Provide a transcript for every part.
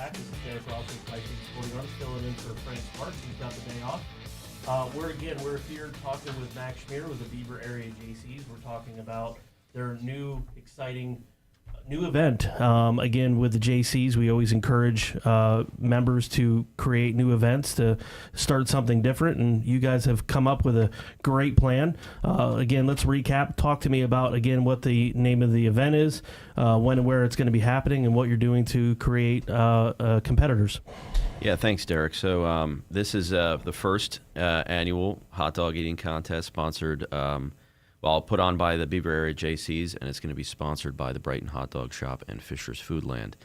back. This is Derek Ross with Jaycees 41. Filling in for Frank Sparks. He's got the day off. We're here talking with Max Schmier with the Beaver area Jaycees. We're talking about their new exciting new event. Again, with the Jaycees, we always encourage members to create new events, to start something different, and you guys have come up with a great plan. Again, let's recap. Talk to me about, again, what the name of the event is, when and where it's going to be happening, and what you're doing to create competitors. Yeah, thanks, Derek. So this is the first annual hot dog eating contest sponsored put on by the Beaver area Jaycees, and it's going to be sponsored by the Brighton Hot Dog Shop and Fisher's Foodland.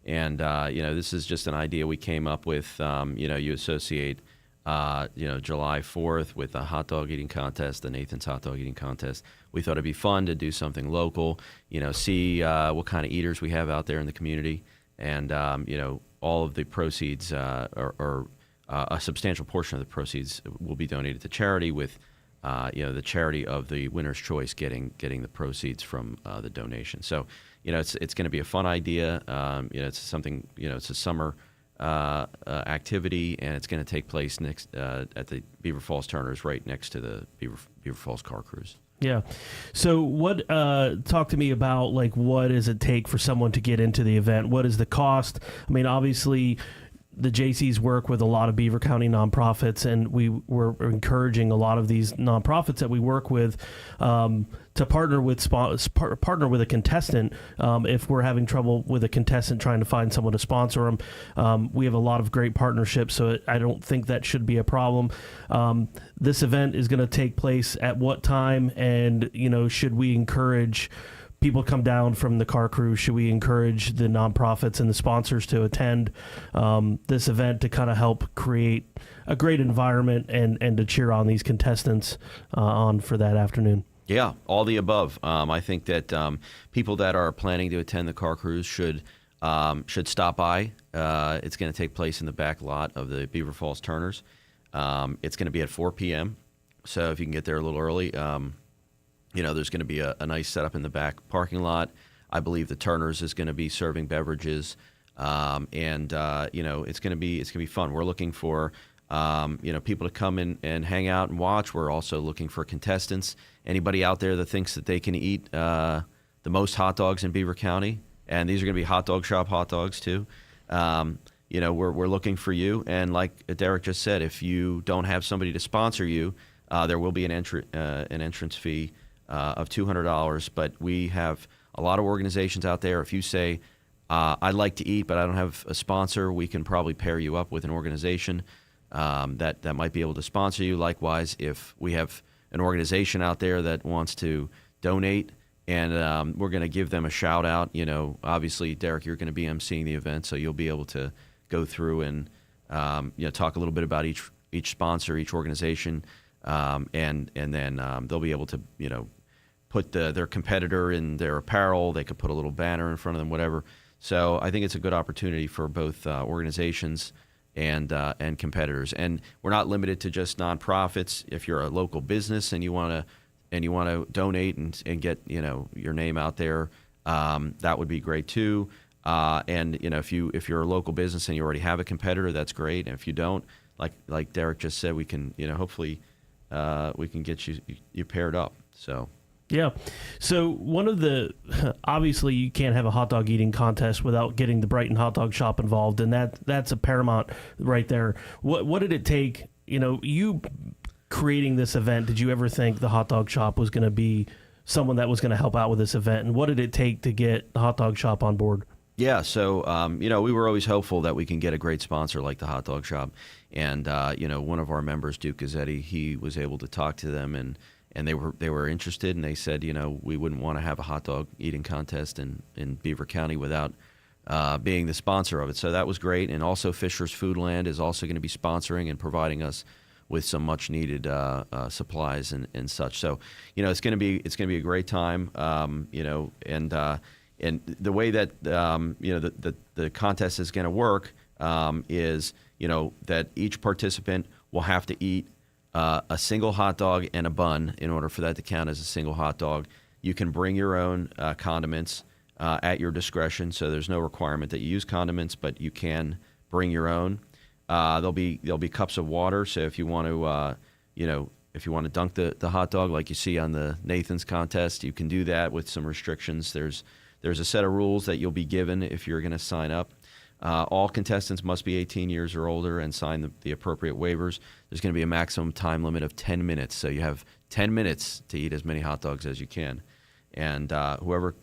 And, this is just an idea we came up with. You associate, July 4th with a hot dog eating contest, the Nathan's Hot Dog Eating Contest. We thought it'd be fun to do something local, see what kind of eaters we have out there in the community. And, all of the proceeds, or a substantial portion of the proceeds will be donated to charity, with the charity of the winner's choice getting the proceeds from the donation. So, it's going to be a fun idea. It's something, it's a summer activity, and it's going to take place next at the Beaver Falls Turners, right next to the Beaver Falls Car Cruise. Yeah. So talk to me about, like, what does it take for someone to get into the event? What is the cost? I mean, obviously, the Jaycees work with a lot of Beaver County nonprofits, and we're encouraging a lot of these nonprofits that we work with to partner with a contestant. If we're having trouble with a contestant trying to find someone to sponsor them, we have a lot of great partnerships, so I don't think that should be a problem. This event is going to take place at what time, and should we encourage people come down from the car crew? Should we encourage the nonprofits and the sponsors to attend this event to kind of help create a great environment and to cheer on these contestants on for that afternoon? Yeah, all the above. I think that people that are planning to attend the car cruise should stop by. It's going to take place in the back lot of the Beaver Falls Turners. It's going to be at 4 p.m., so if you can get there a little early. There's going to be a nice setup in the back parking lot. I believe the Turners is going to be serving beverages, and it's going to be fun. We're looking for people to come in and hang out and watch. We're also looking for contestants. Anybody out there that thinks that they can eat the most hot dogs in Beaver County, and these are going to be hot dog shop hot dogs too. We're looking for you. And like Derek just said, if you don't have somebody to sponsor you, there will be an entrance fee of $200, but we have a lot of organizations out there. If you say, I'd like to eat, but I don't have a sponsor, we can probably pair you up with an organization that might be able to sponsor you. Likewise, if we have an organization out there that wants to donate, and we're going to give them a shout out. Obviously, Derek, you're going to be emceeing the event, so you'll be able to go through and talk a little bit about each sponsor, each organization, and then they'll be able to put their competitor in their apparel. They could put a little banner in front of them, whatever. So I think it's a good opportunity for both organizations and competitors. And we're not limited to just nonprofits. If you're a local business and you want to donate and get your name out there, that would be great too. And if you're a local business and you already have a competitor, that's great. And if you don't, like Derek just said, we can hopefully we can get you paired up. So. Yeah. So obviously you can't have a hot dog eating contest without getting the Brighton Hot Dog Shop involved, and that's a paramount right there. What did it take, you creating this event? Did you ever think the hot dog shop was going to be someone that was going to help out with this event, and what did it take to get the hot dog shop on board? Yeah, so we were always hopeful that we can get a great sponsor like the hot dog shop, and one of our members, Duke Gazzetti, he was able to talk to them, and they were interested, and they said, we wouldn't want to have a hot dog eating contest in Beaver County without being the sponsor of it. So that was great. And also Fisher's Foodland is also going to be sponsoring and providing us with some much needed supplies and such. So it's going to be a great time. And the way that the contest is going to work is that each participant will have to eat a single hot dog and a bun in order for that to count as a single hot dog. You can bring your own condiments. at your discretion. So there's no requirement that you use condiments, but you can bring your own. There'll be cups of water. So if you want to, if you want to dunk the hot dog like you see on the Nathan's contest, you can do that with some restrictions. There's a set of rules that you'll be given if you're going to sign up. All contestants must be 18 years or older and sign the appropriate waivers. There's going to be a maximum time limit of 10 minutes. So you have 10 minutes to eat as many hot dogs as you can. And whoever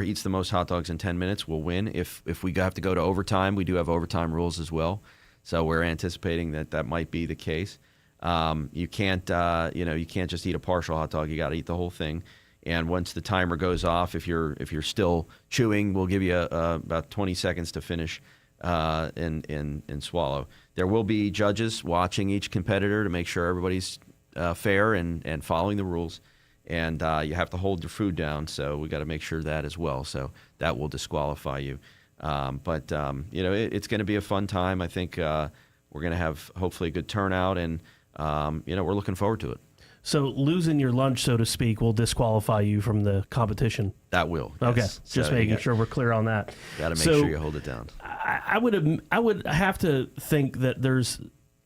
eats the most hot dogs in 10 minutes will win. If we have to go to overtime, we do have overtime rules as well. So we're anticipating that might be the case. You can't just eat a partial hot dog. You got to eat the whole thing. And once the timer goes off, if you're still chewing, we'll give you about 20 seconds to finish and swallow. There will be judges watching each competitor to make sure everybody's fair and following the rules. And you have to hold your food down, so we got to make sure that as well. So that will disqualify you. But it's going to be a fun time. I think we're going to have hopefully a good turnout, and we're looking forward to it. So losing your lunch, so to speak, will disqualify you from the competition. That will. Okay, yes. just making sure we're clear on that. Got to make sure you hold it down. I would have to think that there's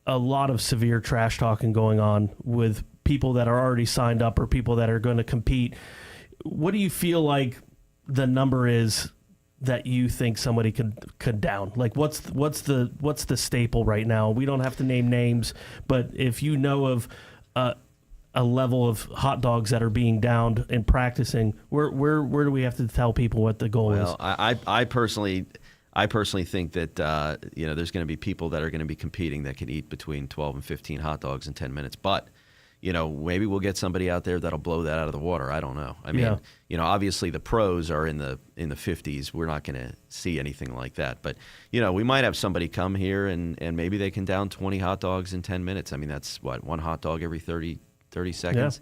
a lot of severe trash talking going on with people that are already signed up or people that are going to compete. What do you feel like the number is that you think somebody could down? Like what's the staple right now? We don't have to name names, but if you know of a level of hot dogs that are being downed and practicing, where do we have to tell people what the goal is? Well, I personally think that there's going to be people that are going to be competing that can eat between 12 and 15 hot dogs in 10 minutes. But maybe we'll get somebody out there that'll blow that out of the water. I don't know. I mean, obviously the pros are in the 50s. We're not going to see anything like that. But we might have somebody come here and maybe they can down 20 hot dogs in 10 minutes. I mean, that's one hot dog every 30 seconds.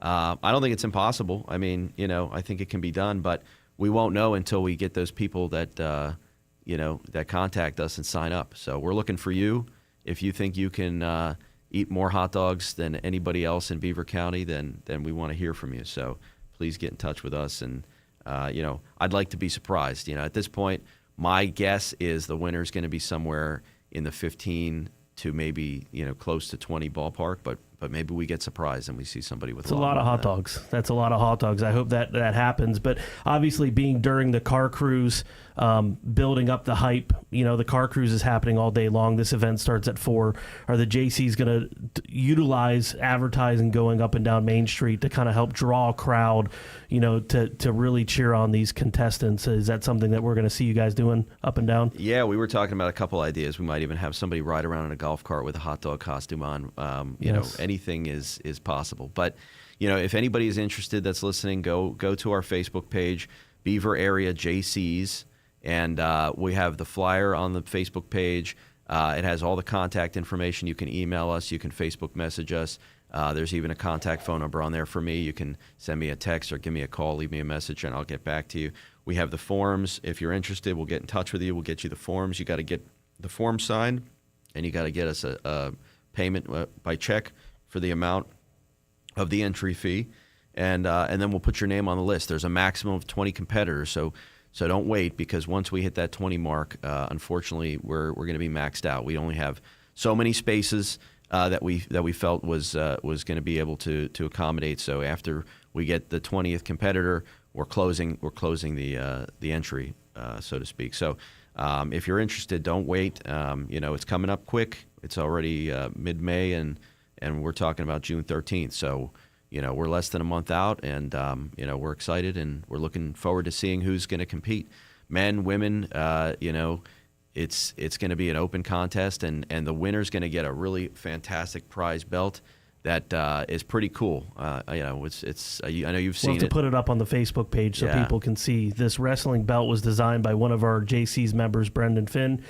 Yeah. I don't think it's impossible. I mean, I think it can be done, but we won't know until we get those people that that contact us and sign up. So we're looking for you. If you think you can eat more hot dogs than anybody else in Beaver County, then we want to hear from you. So please get in touch with us. And I'd like to be surprised. At this point, my guess is the winner is going to be somewhere in the 15 to maybe close to 20 ballpark, but maybe we get surprised and we see somebody with a lot of hot dogs. That's a lot of hot dogs. I hope that happens. But obviously, being during the car cruise, building up the hype. The car cruise is happening all day long. This event starts at 4. Are the Jaycees going to utilize advertising going up and down Main Street to kind of help draw a crowd? To really cheer on these contestants. Is that something that we're going to see you guys doing up and down? Yeah, we were talking about a couple ideas. We might even have somebody ride around in a golf cart with a hot dog costume on. Yes. Anything is possible. But if anybody is interested that's listening, go to our Facebook page, Beaver Area Jaycees, and we have the flyer on the Facebook page. It has all the contact information. You can email us. You can Facebook message us. There's even a contact phone number on there for me. You can send me a text or give me a call, leave me a message, and I'll get back to you. We have the forms. If you're interested, we'll get in touch with you. We'll get you the forms. You got to get the form signed, and you got to get us a payment by check for the amount of the entry fee, and then we'll put your name on the list. There's a maximum of 20 competitors, so don't wait, because once we hit that 20 mark, unfortunately, we're going to be maxed out. We only have so many spaces that we felt was going to be able to accommodate. So after we get the 20th competitor, we're closing the entry, so to speak. So if you're interested, don't wait. It's coming up quick. It's already mid-May, and we're talking about June 13th. So, we're less than a month out, and, we're excited, and we're looking forward to seeing who's going to compete. Men, women, it's going to be an open contest, and the winner's going to get a really fantastic prize belt that is pretty cool. I know you've seen it. We'll have to put it up on the Facebook page so people can see. This wrestling belt was designed by one of our Jaycees members, Brendan Finn.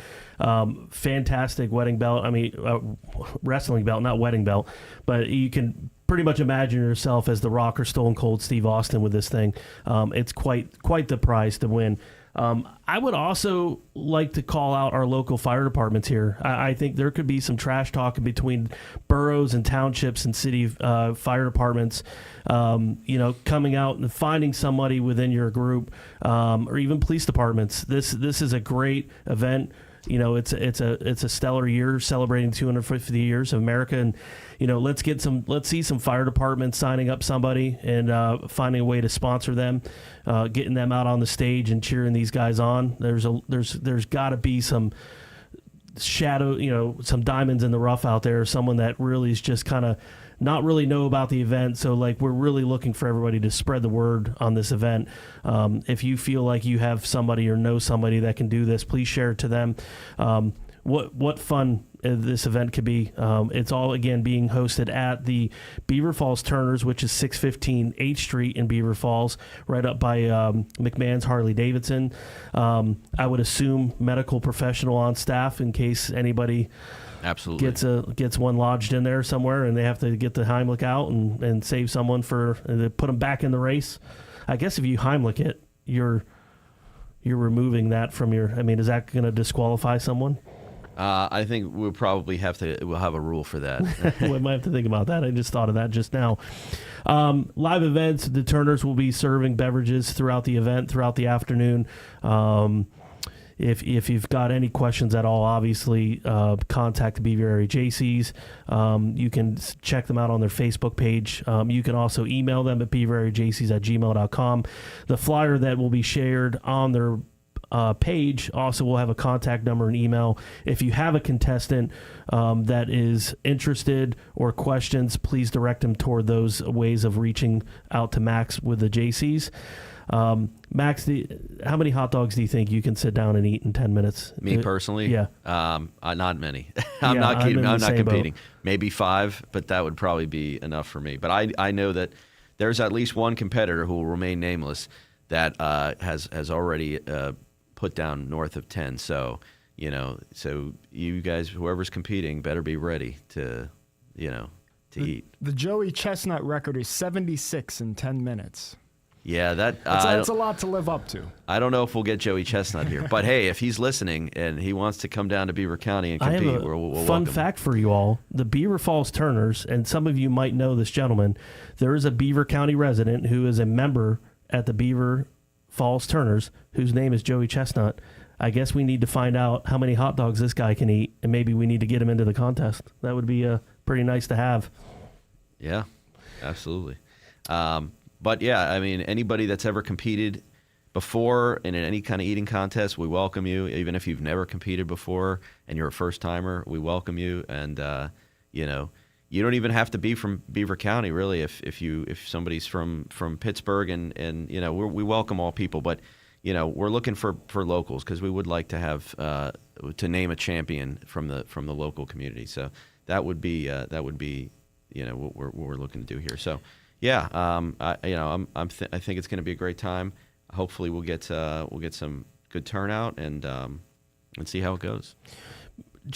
Fantastic wedding belt. I mean, wrestling belt, not wedding belt. But you can pretty much imagine yourself as the Rock or Stone Cold Steve Austin with this thing. It's quite the prize to win. I would also like to call out our local fire departments here. I think there could be some trash talking between boroughs and townships and city fire departments, coming out and finding somebody within your group, or even police departments. This is a great event. It's a stellar year celebrating 250 years of America, and let's see some fire departments signing up somebody and finding a way to sponsor them, getting them out on the stage and cheering these guys on. There's got to be some shadow, some diamonds in the rough out there. Someone that really is just kind of not really know about the event. So we're really looking for everybody to spread the word on this event. If you feel like you have somebody or know somebody that can do this, please share it to them. What fun this event could be. It's all, again, being hosted at the Beaver Falls Turners, which is 615 8th Street in Beaver Falls, right up by McMahon's Harley Davidson. I would assume medical professional on staff in case anybody absolutely gets one lodged in there somewhere and they have to get the Heimlich out and save someone put them back in the race. I guess if you Heimlich it, you're removing that from your. I mean, is that going to disqualify someone? I think we'll have a rule for that. We might have to think about that. I just thought of that just now. Live events. The Turners will be serving beverages throughout the event, throughout the afternoon. If you've got any questions at all, obviously contact the Beaver area Jaycees. You can check them out on their Facebook page. You can also email them at beaverareajaycees@gmail.com. The flyer that will be shared on their page also will have a contact number and email. If you have a contestant that is interested or questions, please direct them toward those ways of reaching out to Max with the Jaycees. Max, how many hot dogs do you think you can sit down and eat in 10 minutes? Me personally? Yeah. Not many. I'm not competing. Maybe 5, but that would probably be enough for me. But I know that there's at least one competitor who will remain nameless that has already put down north of 10. So you guys, whoever's competing, better be ready to eat. The Joey Chestnut record is 76 in 10 minutes. Yeah, that's a lot to live up to. I don't know if we'll get Joey Chestnut here, but hey, if he's listening and he wants to come down to Beaver County and compete, I have we'll fun welcome. fact for you all: the Beaver Falls Turners, and some of you might know this gentleman. There is a Beaver County resident who is a member at the Beaver Falls Turners, whose name is Joey Chestnut. I guess we need to find out how many hot dogs this guy can eat, and maybe we need to get him into the contest. That would be pretty nice to have. Yeah, absolutely. But yeah, I mean, anybody that's ever competed before in any kind of eating contest, we welcome you. Even if you've never competed before and you're a first timer, we welcome you. And you don't even have to be from Beaver County, really. If somebody's from Pittsburgh and we welcome all people. But we're looking for locals because we would like to have to name a champion from the local community. So that would be what we're looking to do here. So. Yeah, I think it's going to be a great time. Hopefully, we'll get some good turnout and see how it goes.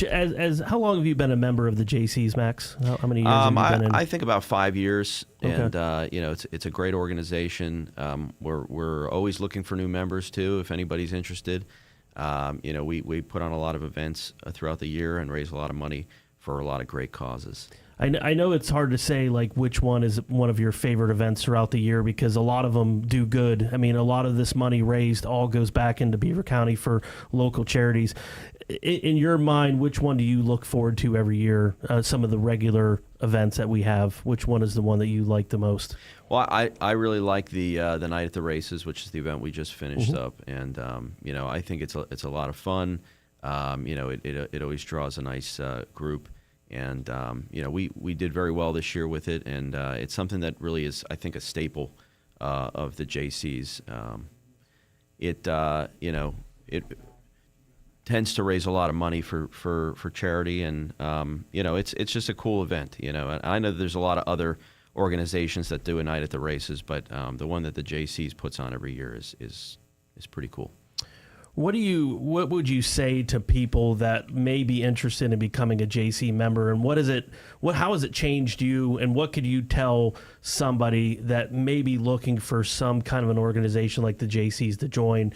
As how long have you been a member of the Jaycees, Max? How many years have you been in? I think about 5 years, okay. And it's a great organization. We're always looking for new members too. If anybody's interested, we put on a lot of events throughout the year and raise a lot of money for a lot of great causes. I know it's hard to say which one is one of your favorite events throughout the year because a lot of them do good. I mean, a lot of this money raised all goes back into Beaver County for local charities. In your mind, which one do you look forward to every year? Some of the regular events that we have, which one is the one that you like the most? Well, I really like the Night at the Races, which is the event we just finished up, and I think it's a lot of fun. It always draws a nice group. And, we did very well this year with it, and it's something that really is, I think, a staple of the Jaycees. It tends to raise a lot of money for charity, and, it's just a cool event, And I know there's a lot of other organizations that do a Night at the Races, but the one that the Jaycees puts on every year is pretty cool. What would you say to people that may be interested in becoming a JC member, and how has it changed you, and what could you tell somebody that may be looking for some kind of an organization like the Jaycees to join?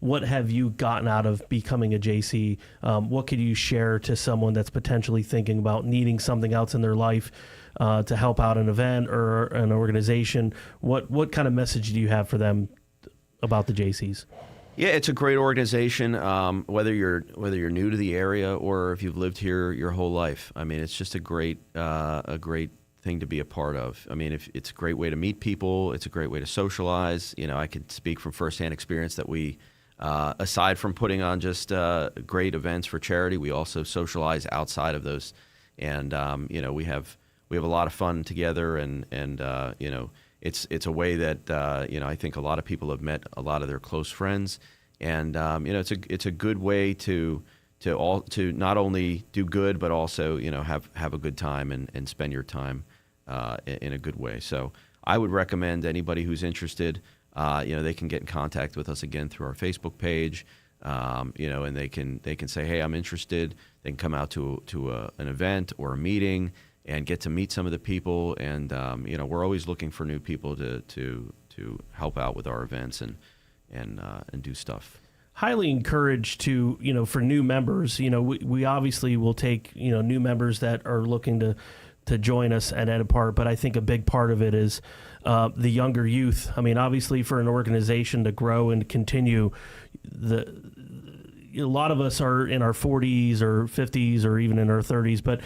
What have you gotten out of becoming a JC? What could you share to someone that's potentially thinking about needing something else in their life to help out an event or an organization? What kind of message do you have for them about the Jaycees? Yeah, it's a great organization. Whether you're new to the area or if you've lived here your whole life, I mean, it's just a great thing to be a part of. I mean, it's a great way to meet people. It's a great way to socialize. You know, I could speak from firsthand experience that we, aside from putting on just great events for charity, we also socialize outside of those, and you know, we have a lot of fun together, and you know. It's a way that you know, I think a lot of people have met a lot of their close friends, and you know, it's a good way to not only do good but also, you know, have a good time and spend your time in a good way. So I would recommend anybody who's interested, you know, they can get in contact with us again through our Facebook page, you know, and they can say, hey, I'm interested. They can come out to an event or a meeting and get to meet some of the people, and you know, we're always looking for new people to help out with our events and do stuff. Highly encouraged to, you know, for new members. You know, we obviously will take, you know, new members that are looking to join us at Edipart, but I think a big part of it is the younger youth. I mean, obviously, for an organization to grow and continue, a lot of us are in our 40s or 50s or even in our 30s, but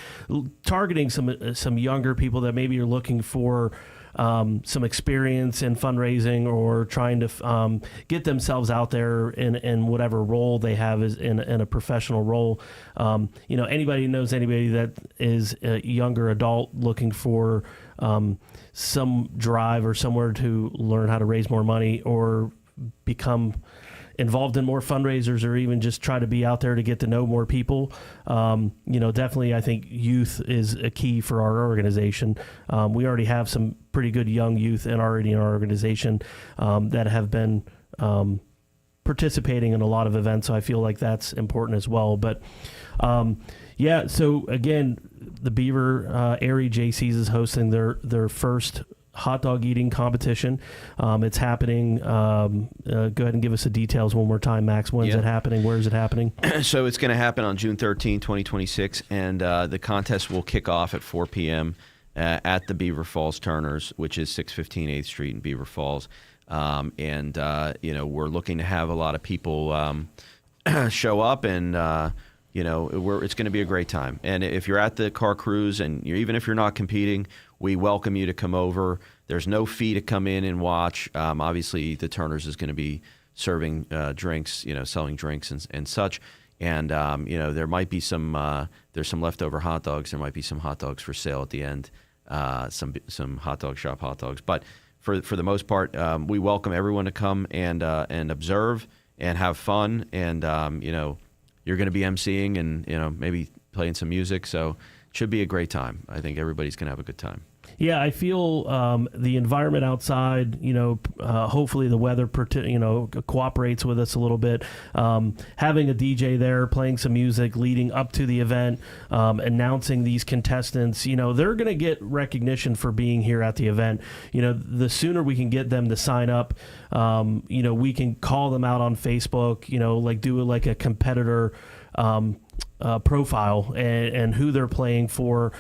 targeting some younger people that maybe are looking for some experience in fundraising or trying to get themselves out there in whatever role they have is in a professional role. You know, anybody who knows anybody that is a younger adult looking for some drive or somewhere to learn how to raise more money or become involved in more fundraisers or even just try to be out there to get to know more people. You know, definitely I think youth is a key for our organization. We already have some pretty good young youth already in our organization that have been participating in a lot of events, so I feel like that's important as well. But yeah, so again, the Beaver area Jaycees is hosting their first hot dog eating competition. It's happening. Go ahead and give us the details one more time, Max. When's it happening? Where is it happening? So it's going to happen on June 13, 2026, and the contest will kick off at 4 p.m. At the Beaver Falls Turners, which is 615 8th Street in Beaver Falls. And you know, we're looking to have a lot of people show up, and you know, it's going to be a great time. And if you're at the car cruise, and even if you're not competing, we welcome you to come over. There's no fee to come in and watch. Obviously, the Turners is going to be serving drinks, you know, selling drinks and such. And you know, there might be there's some leftover hot dogs. There might be some hot dogs for sale at the end. Some hot dog shop hot dogs. But for the most part, we welcome everyone to come and observe and have fun. And you know, you're going to be emceeing and, you know, maybe playing some music. So it should be a great time. I think everybody's going to have a good time. Yeah, I feel the environment outside, you know, hopefully the weather, you know, cooperates with us a little bit. Having a DJ there, playing some music leading up to the event, announcing these contestants, you know, they're going to get recognition for being here at the event. You know, the sooner we can get them to sign up, you know, we can call them out on Facebook, you know, like do like a competitor profile and who they're playing for.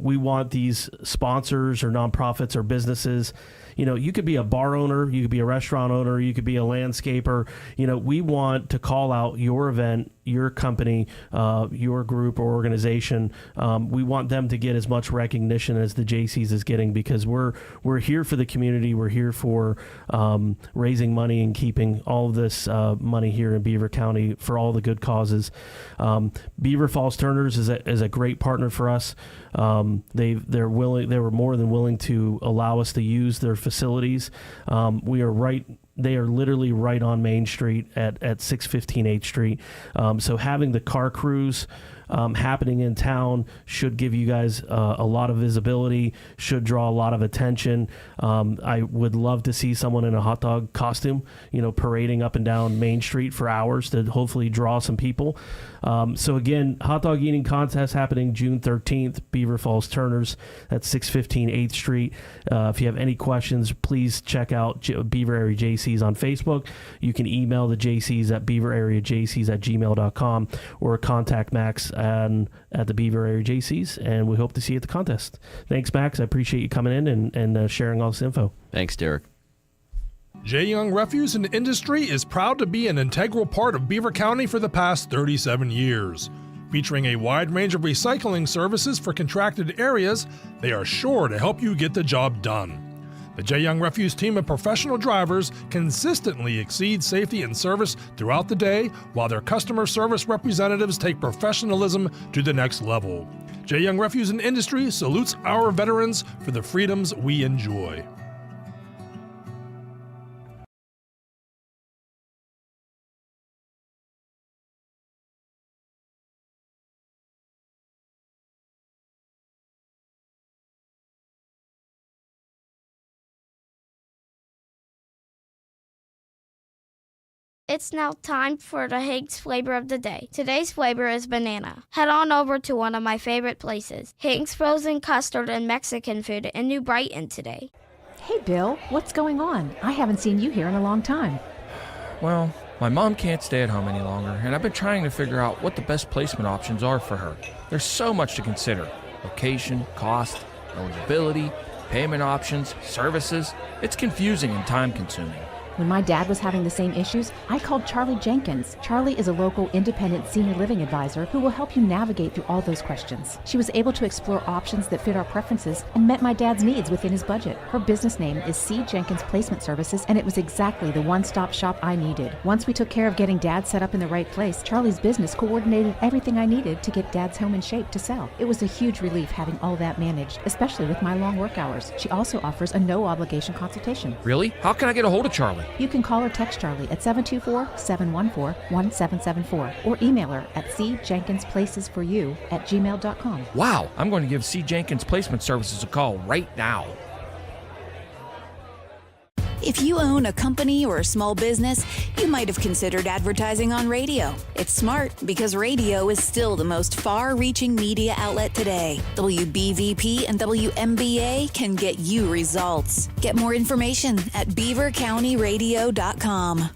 We want these sponsors or nonprofits or businesses. You know, you could be a bar owner, you could be a restaurant owner, you could be a landscaper. You know, we want to call out your event, your company, your group or organization. We want them to get as much recognition as the Jaycees is getting, because we're here for the community. We're here for raising money and keeping all of this money here in Beaver County for all the good causes. Beaver Falls Turners is a great partner for us. They were more than willing to allow us to use their facilities. We are right They are literally right on Main Street at 615 8th Street. So having the car cruise happening in town should give you guys a lot of visibility, should draw a lot of attention. I would love to see someone in a hot dog costume, parading up and down Main Street for hours to hopefully draw some people. So again, hot dog eating contest happening June 13th, Beaver Falls Turners at 615 8th Street. If you have any questions, please check out Beaver Area Jaycees on Facebook. You can email the Jaycees at beaverareajaycees@gmail.com or contact Max at the Beaver Area Jaycees, and we hope to see you at the contest. Thanks, Max. I appreciate you coming in and sharing all this info. Thanks, Derek. J. Young Refuse and Industry is proud to be an integral part of Beaver County for the past 37 years. Featuring a wide range of recycling services for contracted areas, they are sure to help you get the job done. The J. Young Refuse team of professional drivers consistently exceed safety and service throughout the day, while their customer service representatives take professionalism to the next level. J. Young Refuse and Industry salutes our veterans for the freedoms we enjoy. It's now time for the Hank's flavor of the day. Today's flavor is banana. Head on over to one of my favorite places, Hank's Frozen Custard and Mexican Food in New Brighton today. Hey, Bill, what's going on? I haven't seen you here in a long time. Well, my mom can't stay at home any longer, and I've been trying to figure out what the best placement options are for her. There's so much to consider. Location, cost, eligibility, payment options, services. It's confusing and time-consuming. When my dad was having the same issues, I called Charlie Jenkins. Charlie is a local independent senior living advisor who will help you navigate through all those questions. She was able to explore options that fit our preferences and met my dad's needs within his budget. Her business name is C. Jenkins Placement Services, and it was exactly the one-stop shop I needed. Once we took care of getting Dad set up in the right place, Charlie's business coordinated everything I needed to get Dad's home in shape to sell. It was a huge relief having all that managed, especially with my long work hours. She also offers a no-obligation consultation. Really? How can I get a hold of Charlie? You can call or text Charlie at 724-714-1774 or email her at cjenkinsplacesforyou@gmail.com. Wow, I'm going to give C. Jenkins Placement Services a call right now. If you own a company or a small business, you might have considered advertising on radio. It's smart because radio is still the most far-reaching media outlet today. WBVP and WMBA can get you results. Get more information at beavercountyradio.com.